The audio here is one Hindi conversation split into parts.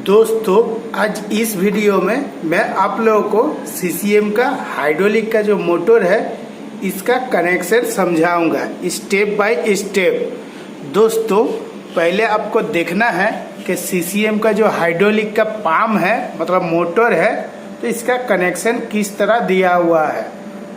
दोस्तों आज इस वीडियो में मैं आप लोगों को सीसीएम का हाइड्रोलिक का जो मोटर है इसका कनेक्शन समझाऊंगा स्टेप बाय स्टेप। दोस्तों पहले आपको देखना है कि सीसीएम का जो हाइड्रोलिक का पाम है मतलब मोटर है तो इसका कनेक्शन किस तरह दिया हुआ है।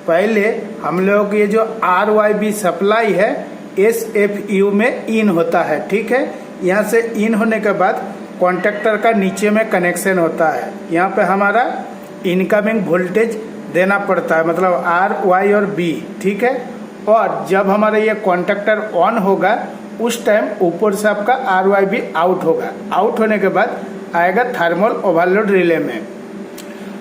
पहले हम लोगों को ये जो RYB सप्लाई है SFU में इन होता है, ठीक है। यहाँ से इन होने के बाद कॉन्टेक्टर का नीचे में कनेक्शन होता है। यहाँ पे हमारा इनकमिंग वोल्टेज देना पड़ता है मतलब R, Y और B, ठीक है। और जब हमारा ये कॉन्टेक्टर ऑन होगा उस टाइम ऊपर से आपका RYB आउट होगा। आउट होने के बाद आएगा थर्मल ओवरलोड रिले में।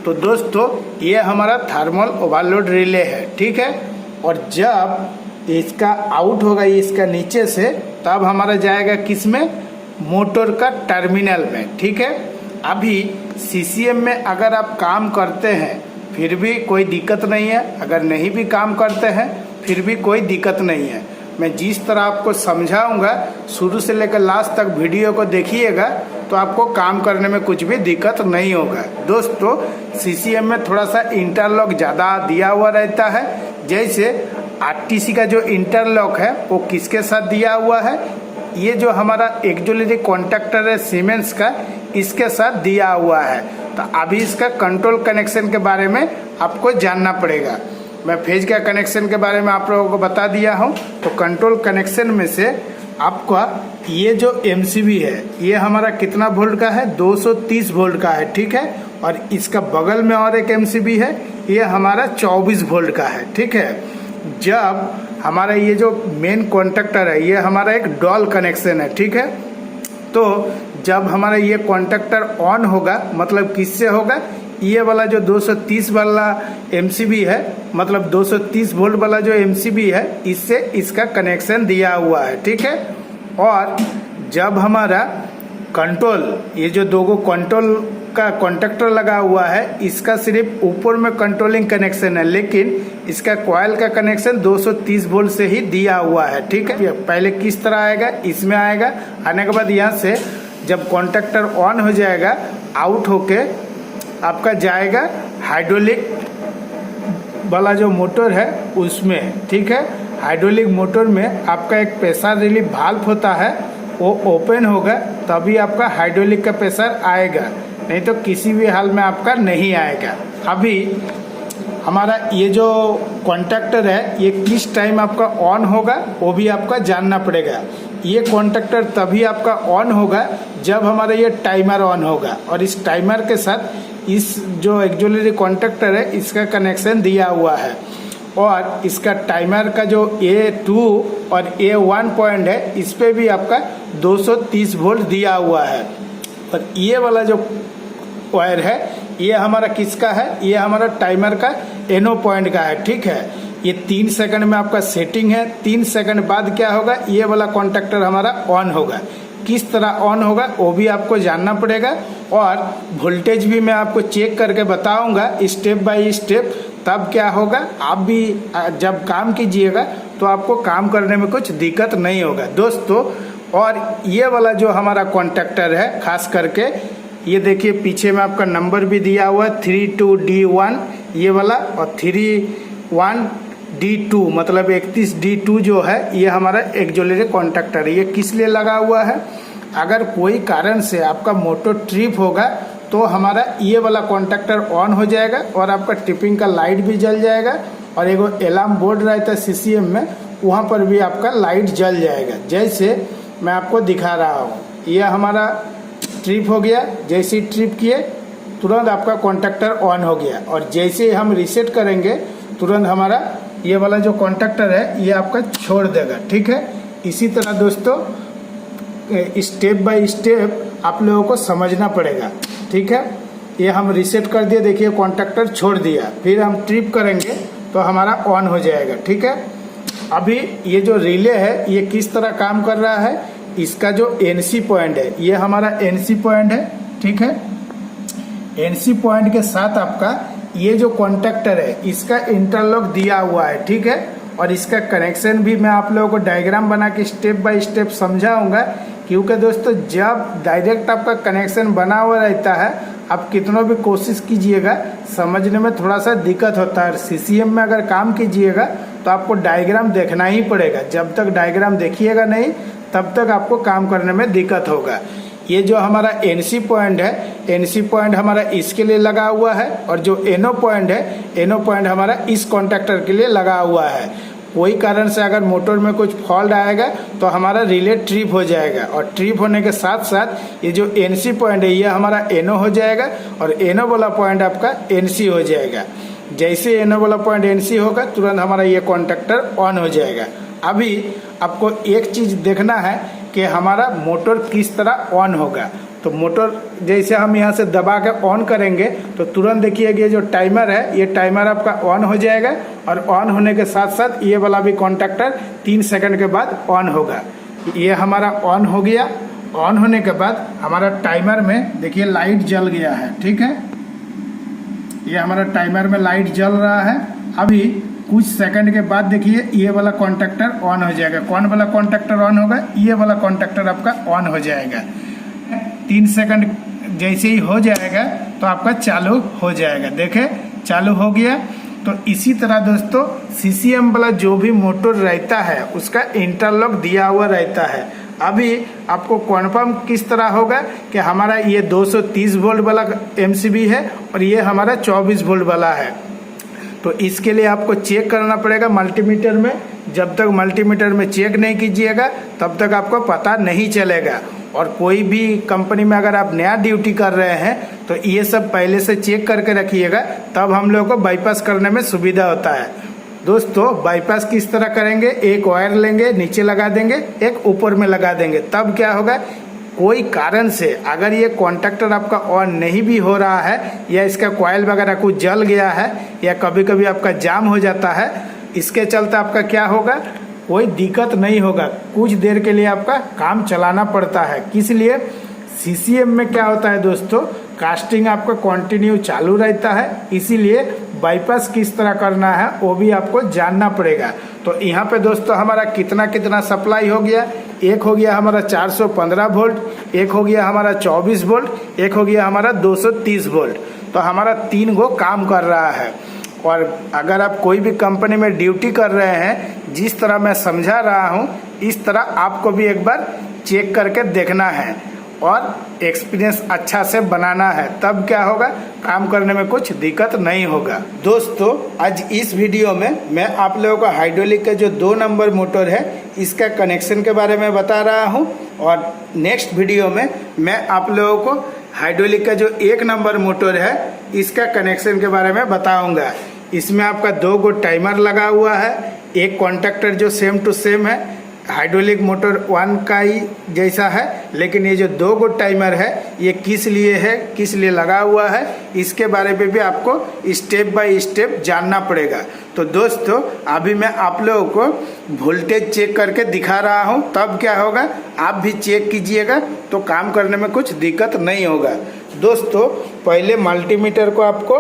तो दोस्तों ये हमारा थर्मल ओवरलोड रिले है, ठीक है। और जब इसका आउट होगा इसका नीचे से तब हमारा जाएगा किस में, मोटर का टर्मिनल में, ठीक है। अभी सीसीएम में अगर आप काम करते हैं फिर भी कोई दिक्कत नहीं है, अगर नहीं भी काम करते हैं फिर भी कोई दिक्कत नहीं है। मैं जिस तरह आपको समझाऊंगा शुरू से लेकर लास्ट तक वीडियो को देखिएगा तो आपको काम करने में कुछ भी दिक्कत नहीं होगा। दोस्तों सीसीएम में थोड़ा सा इंटरलॉक ज़्यादा दिया हुआ रहता है। जैसे आरटीसी का जो इंटरलॉक है वो किसके साथ दिया हुआ है, ये जो हमारा एक्जुअली कॉन्टेक्टर है सीमेंस का इसके साथ दिया हुआ है। तो अभी इसका कंट्रोल कनेक्शन के बारे में आपको जानना पड़ेगा। मैं फेज का कनेक्शन के बारे में आप लोगों को बता दिया हूँ। तो कंट्रोल कनेक्शन में से आपका ये जो MCB है ये हमारा कितना वोल्ट का है, 230 वोल्ट का है, ठीक है। और इसका बगल में और एक MCB है ये हमारा 24 वोल्ट का है, ठीक है। जब हमारा ये जो मेन कॉन्टेक्टर है ये हमारा एक डॉल कनेक्शन है, ठीक है। तो जब हमारा ये कॉन्टेक्टर ऑन होगा मतलब किससे होगा, ये वाला जो 230 वाला MCB है मतलब 230 वोल्ट वाला जो MCB है इससे इसका कनेक्शन दिया हुआ है, ठीक है। और जब हमारा कंट्रोल ये जो दो कंट्रोल का कॉन्टेक्टर लगा हुआ है इसका सिर्फ ऊपर में कंट्रोलिंग कनेक्शन है लेकिन इसका कॉइल का कनेक्शन 230 वोल्ट से ही दिया हुआ है, ठीक है। पहले किस तरह आएगा, इसमें आएगा। आने के बाद यहाँ से जब कॉन्टेक्टर ऑन हो जाएगा आउट होके आपका जाएगा हाइड्रोलिक वाला जो मोटर है उसमें, ठीक है। हाइड्रोलिक मोटर में आपका एक प्रेशर रिलीफ वाल्व होता है वो ओपन होगा तभी आपका हाइड्रोलिक का प्रेशर आएगा, नहीं तो किसी भी हाल में आपका नहीं आएगा। अभी हमारा ये जो कॉन्टेक्टर है ये किस टाइम आपका ऑन होगा वो भी आपका जानना पड़ेगा। ये कॉन्टेक्टर तभी आपका ऑन होगा जब हमारा ये टाइमर ऑन होगा और इस टाइमर के साथ इस जो एक्जुअली कॉन्टेक्टर है इसका कनेक्शन दिया हुआ है। और इसका टाइमर का जो A2 और A1 पॉइंट है इस पे भी आपका 230 वोल्ट दिया हुआ है। और ये वाला जो वायर है ये हमारा किसका है, ये हमारा टाइमर का NO पॉइंट का है, ठीक है। ये 3 सेकंड में आपका सेटिंग है। 3 सेकंड बाद क्या होगा, ये वाला कॉन्टेक्टर हमारा ऑन होगा। किस तरह ऑन होगा वो भी आपको जानना पड़ेगा। और वोल्टेज भी मैं आपको चेक करके बताऊंगा स्टेप बाय स्टेप, तब क्या होगा आप भी जब काम कीजिएगा तो आपको काम करने में कुछ दिक्कत नहीं होगा दोस्तों। और ये वाला जो हमारा कॉन्टेक्टर है खास करके ये देखिए पीछे में आपका नंबर भी दिया हुआ है 32D1 ये वाला और 31D2 मतलब 31D2 जो है ये हमारा एक्जुअली कॉन्टेक्टर है। ये किस लिए लगा हुआ है, अगर कोई कारण से आपका मोटर ट्रिप होगा तो हमारा ये वाला कॉन्टेक्टर ऑन हो जाएगा और आपका ट्रिपिंग का लाइट भी जल जाएगा। और एक अलार्म बोर्ड रहता है सीसीएम में वहाँ पर भी आपका लाइट जल जाएगा। जैसे मैं आपको दिखा रहा हूँ ये हमारा ट्रिप हो गया, जैसे ही ट्रिप किए तुरंत आपका कॉन्टेक्टर ऑन हो गया। और जैसे ही हम रीसेट करेंगे तुरंत हमारा ये वाला जो कॉन्टेक्टर है ये आपका छोड़ देगा, ठीक है। इसी तरह दोस्तों स्टेप बाय स्टेप आप लोगों को समझना पड़ेगा, ठीक है। ये हम रीसेट कर दिए, देखिए कॉन्टेक्टर छोड़ दिया, फिर हम ट्रिप करेंगे तो हमारा ऑन हो जाएगा, ठीक है। अभी ये जो रिले है ये किस तरह काम कर रहा है, इसका जो NC पॉइंट है ये हमारा NC पॉइंट है, ठीक है। NC पॉइंट के साथ आपका ये जो कॉन्टेक्टर है इसका इंटरलॉक दिया हुआ है, ठीक है। और इसका कनेक्शन भी मैं आप लोगों को डायग्राम बना के स्टेप बाय स्टेप समझाऊंगा, क्योंकि दोस्तों जब डायरेक्ट आपका कनेक्शन बना हुआ रहता है, आप कितना भी कोशिश कीजिएगा समझने में थोड़ा सा दिक्कत होता है। सीसीएम में अगर काम कीजिएगा तो आपको डायग्राम देखना ही पड़ेगा, जब तक डायग्राम देखिएगा नहीं तब तक आपको काम करने में दिक्कत होगा। ये जो हमारा एनसी पॉइंट है, एनसी पॉइंट हमारा इसके लिए लगा हुआ है, और जो एनो पॉइंट है, एनो पॉइंट हमारा इस कॉन्टैक्टर के लिए लगा हुआ है। कोई कारण से अगर मोटर में कुछ फॉल्ट आएगा तो हमारा रिले ट्रिप हो जाएगा, और ट्रिप होने के साथ साथ ये जो एनसी पॉइंट है ये हमारा एनो हो जाएगा, और एनो वाला पॉइंट आपका एनसी हो जाएगा। जैसे एनो वाला पॉइंट एनसी होगा तुरंत हमारा ये कॉन्टैक्टर ऑन हो जाएगा। अभी आपको एक चीज़ देखना है कि हमारा मोटर किस तरह ऑन होगा। तो मोटर जैसे हम यहाँ से दबा के ऑन करेंगे तो तुरंत देखिए ये जो टाइमर है, ये टाइमर आपका ऑन हो जाएगा, और ऑन होने के साथ साथ ये वाला भी कॉन्टैक्टर 3 सेकंड के बाद ऑन होगा। ये हमारा ऑन हो गया। ऑन होने के बाद हमारा टाइमर में देखिए लाइट जल गया है, ठीक है। ये हमारा टाइमर में लाइट जल रहा है। अभी कुछ सेकंड के बाद देखिए ये वाला कॉन्टैक्टर ऑन हो जाएगा। कौन वाला कॉन्टैक्टर ऑन होगा? ये वाला कॉन्टैक्टर आपका ऑन हो जाएगा। 3 सेकंड जैसे ही हो जाएगा तो आपका चालू हो जाएगा। देखें चालू हो गया। तो इसी तरह दोस्तों सीसीएम वाला जो भी मोटर रहता है उसका इंटरलॉक दिया हुआ रहता है। अभी आपको कन्फर्म किस तरह होगा कि हमारा ये 230 वोल्ट वाला एमसीबी है और ये हमारा 24 वोल्ट वाला है। तो इसके लिए आपको चेक करना पड़ेगा मल्टीमीटर में। जब तक मल्टीमीटर में चेक नहीं कीजिएगा तब तक आपको पता नहीं चलेगा। और कोई भी कंपनी में अगर आप नया ड्यूटी कर रहे हैं तो ये सब पहले से चेक करके रखिएगा, तब हम लोगों को बाईपास करने में सुविधा होता है। दोस्तों बाईपास किस तरह करेंगे? एक वायर लेंगे, नीचे लगा देंगे, एक ऊपर में लगा देंगे। तब क्या होगा, कोई कारण से अगर ये कॉन्टैक्टर आपका ऑन नहीं भी हो रहा है या इसका कॉइल वगैरह कुछ जल गया है या कभी कभी आपका जाम हो जाता है, इसके चलते आपका क्या होगा, कोई दिक्कत नहीं होगा। कुछ देर के लिए आपका काम चलाना पड़ता है। किस लिए? सीसीएम में क्या होता है दोस्तों, कास्टिंग आपका कंटिन्यू चालू रहता है, इसीलिए बाईपास किस तरह करना है वो भी आपको जानना पड़ेगा। तो यहाँ पे दोस्तों हमारा कितना सप्लाई हो गया। एक हो गया हमारा 415 वोल्ट, एक हो गया हमारा 24 वोल्ट, एक हो गया हमारा 230 वोल्ट। तो हमारा 3 गो काम कर रहा है। और अगर आप कोई भी कंपनी में ड्यूटी कर रहे हैं, जिस तरह मैं समझा रहा हूँ इस तरह आपको भी एक बार चेक करके देखना है और एक्सपीरियंस अच्छा से बनाना है। तब क्या होगा, काम करने में कुछ दिक्कत नहीं होगा। दोस्तों आज इस वीडियो में मैं आप लोगों को हाइड्रोलिक का जो 2 नंबर मोटर है इसका कनेक्शन के बारे में बता रहा हूं, और नेक्स्ट वीडियो में मैं आप लोगों को हाइड्रोलिक का जो 1 नंबर मोटर है इसका कनेक्शन के बारे में बताऊंगा। इसमें आपका 2 गो टाइमर लगा हुआ है, एक कॉन्टैक्टर जो सेम टू सेम है, हाइड्रोलिक मोटर 1 का ही जैसा है, लेकिन ये जो 2 गो टाइमर है ये किस लिए है, किस लिए लगा हुआ है, इसके बारे में भी आपको स्टेप बाय स्टेप जानना पड़ेगा। तो दोस्तों अभी मैं आप लोगों को वोल्टेज चेक करके दिखा रहा हूँ, तब क्या होगा आप भी चेक कीजिएगा तो काम करने में कुछ दिक्कत नहीं होगा। दोस्तों पहले मल्टीमीटर को आपको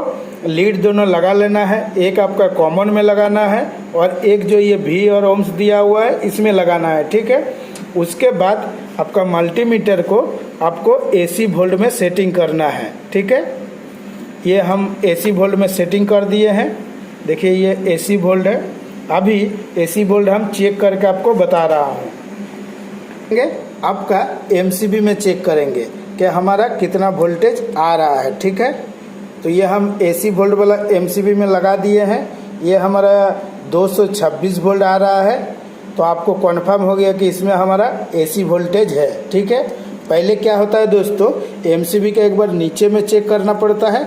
लीड दोनों लगा लेना है, एक आपका कॉमन में लगाना है और एक जो ये भी और ओम्स दिया हुआ है इसमें लगाना है, ठीक है। उसके बाद आपका मल्टीमीटर को आपको एसी वोल्ट में सेटिंग करना है, ठीक है। ये हम एसी वोल्ट में सेटिंग कर दिए हैं। देखिए ये एसी वोल्ट है। अभी एसी वोल्ट हम चेक करके आपको बता रहा हूँ। आपका एमसीबी में चेक करेंगे कि हमारा कितना वोल्टेज आ रहा है, ठीक है। तो ये हम एसी वोल्ट वाला एमसीबी में लगा दिए हैं। ये हमारा 226 वोल्ट आ रहा है। तो आपको कन्फर्म हो गया कि इसमें हमारा एसी वोल्टेज है, ठीक है। पहले क्या होता है दोस्तों, एमसीबी का एक बार नीचे में चेक करना पड़ता है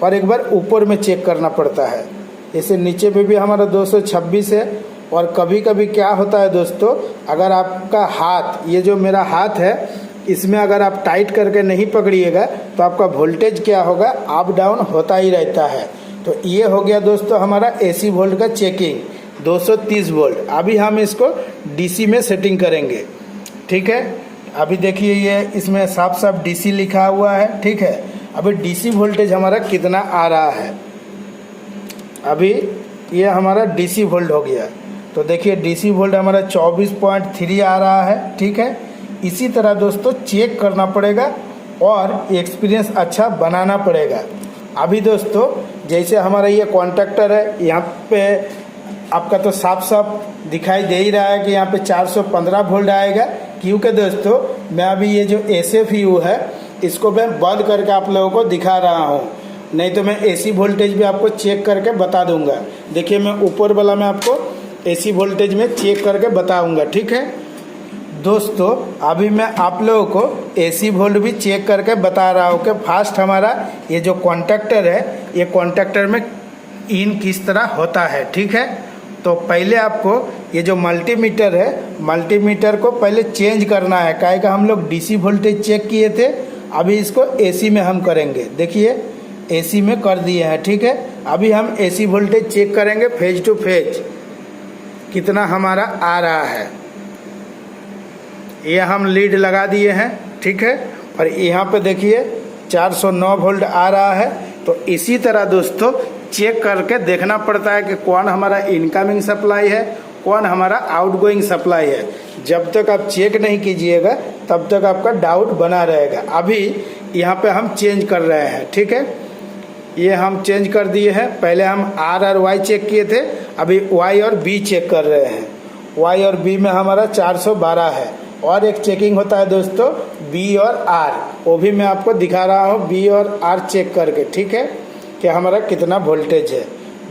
और एक बार ऊपर में चेक करना पड़ता है। जैसे नीचे पे भी हमारा 226 है। और कभी कभी क्या होता है दोस्तों, अगर आपका हाथ, ये जो मेरा हाथ है इसमें अगर आप टाइट करके नहीं पकड़िएगा तो आपका वोल्टेज क्या होगा, अप डाउन होता ही रहता है। तो ये हो गया दोस्तों हमारा एसी वोल्ट का चेकिंग 230 वोल्ट। अभी हम इसको डीसी में सेटिंग करेंगे, ठीक है। अभी देखिए ये इसमें साफ साफ डीसी लिखा हुआ है, ठीक है। अभी डीसी वोल्टेज हमारा कितना आ रहा है, अभी ये हमारा डीसी वोल्ट हो गया। तो देखिए डीसी वोल्ट हमारा 24.3 आ रहा है, ठीक है। इसी तरह दोस्तों चेक करना पड़ेगा और एक्सपीरियंस अच्छा बनाना पड़ेगा। अभी दोस्तों जैसे हमारा ये कॉन्टैक्टर है, यहाँ पे आपका तो साफ साफ दिखाई दे ही रहा है कि यहाँ पे 415 वोल्ट आएगा, क्योंकि दोस्तों मैं अभी ये जो SFU है इसको मैं बंद करके आप लोगों को दिखा रहा हूँ, नहीं तो मैं AC वोल्टेज भी आपको चेक करके बता दूंगा। देखिए मैं ऊपर वाला मैं आपको AC वोल्टेज में चेक करके बताऊंगा, ठीक है दोस्तों। अभी मैं आप लोगों को AC वोल्ट भी चेक करके बता रहा हूँ कि फास्ट हमारा ये जो कॉन्टैक्टर है, ये कॉन्टैक्टर में इन किस तरह होता है, ठीक है। तो पहले आपको ये जो मल्टीमीटर है, मल्टीमीटर को पहले चेंज करना है, काहे का हम लोग DC वोल्टेज चेक किए थे, अभी इसको AC में हम करेंगे। देखिए AC में कर दिए हैं, ठीक है। अभी हम AC वोल्टेज चेक करेंगे फेज टू फेज कितना हमारा आ रहा है। ये हम लीड लगा दिए हैं, ठीक है, और यहाँ पे देखिए 409 वोल्ट आ रहा है। तो इसी तरह दोस्तों चेक करके देखना पड़ता है कि कौन हमारा इनकमिंग सप्लाई है, कौन हमारा आउटगोइंग सप्लाई है। जब तक आप चेक नहीं कीजिएगा तब तक आपका डाउट बना रहेगा। अभी यहाँ पे हम चेंज कर रहे हैं, ठीक है, ये हम चेंज कर दिए हैं। पहले हम R और Y चेक किए थे, अभी Y और B चेक कर रहे हैं। Y और B में हमारा 412 है। और एक चेकिंग होता है दोस्तों B और R, वो भी मैं आपको दिखा रहा हूँ B और R चेक करके, ठीक है, कि हमारा कितना वोल्टेज है।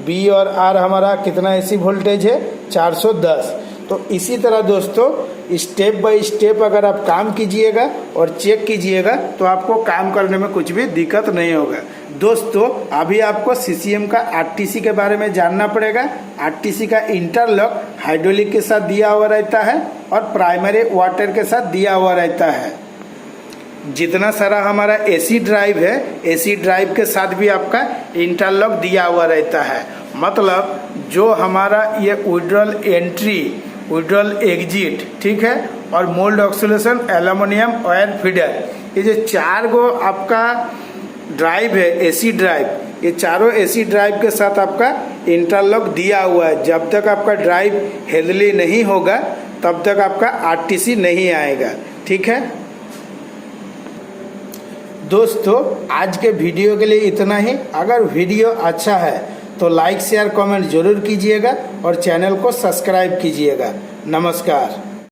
B और R हमारा कितना AC वोल्टेज है, 410। तो इसी तरह दोस्तों स्टेप बाय स्टेप अगर आप काम कीजिएगा और चेक कीजिएगा तो आपको काम करने में कुछ भी दिक्कत नहीं होगा। दोस्तों अभी आपको CCM का RTC के बारे में जानना पड़ेगा। RTC का इंटरलॉक हाइड्रोलिक के साथ दिया हुआ रहता है और प्राइमरी वाटर के साथ दिया हुआ रहता है। जितना सारा हमारा AC ड्राइव है, AC ड्राइव के साथ भी आपका इंटरलॉक दिया हुआ रहता है। मतलब जो हमारा ये विड्रॉल एंट्री, विड्रॉल एग्जिट, ठीक है, और mould oscillation, aluminium oil feeder, ये जो 4 गो आपका ड्राइव है AC ड्राइव, ये चारों AC ड्राइव के साथ आपका इंटरलॉक दिया हुआ है। जब तक आपका ड्राइव हेल्दी नहीं होगा तब तक आपका RTC नहीं आएगा, ठीक है दोस्तों। आज के वीडियो के लिए इतना ही। अगर वीडियो अच्छा है तो लाइक शेयर कमेंट जरूर कीजिएगा और चैनल को सब्सक्राइब कीजिएगा। नमस्कार।